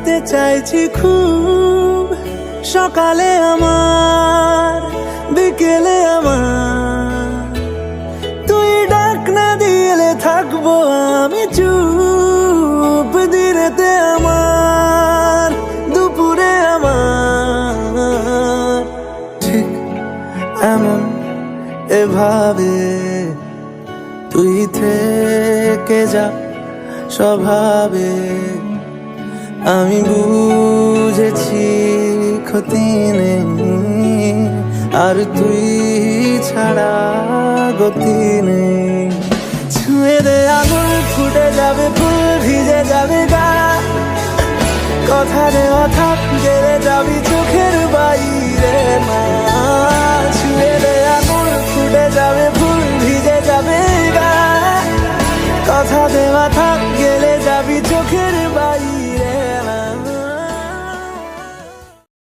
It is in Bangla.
পেতে চাইছি খুব, সকালে আমার বিকেলে আমার, তুই ডাক না দিলে থাকবো আমি চুপ, দিনেতে আমার দুপুরে আমার, ঠিক এমন এভাবে তুই থেকে যা স্বভাবে। আমি বুঝেছি ক্ষতি নেই, আর তুই ছাড়া গতি নেই। ছুঁয়ে দে আঙুল, ফুটে যাবে ফুল, ভিজে যাবে গা, কথা দেওয়া থাক, গেলে যাবি চোখের বাইরে মা। ছুঁয়ে দে আঙুল, ফুটে যাবে ফুল, ভিজে যাবে গা, কথা দেওয়া থাক, গেলে যাবি চোখের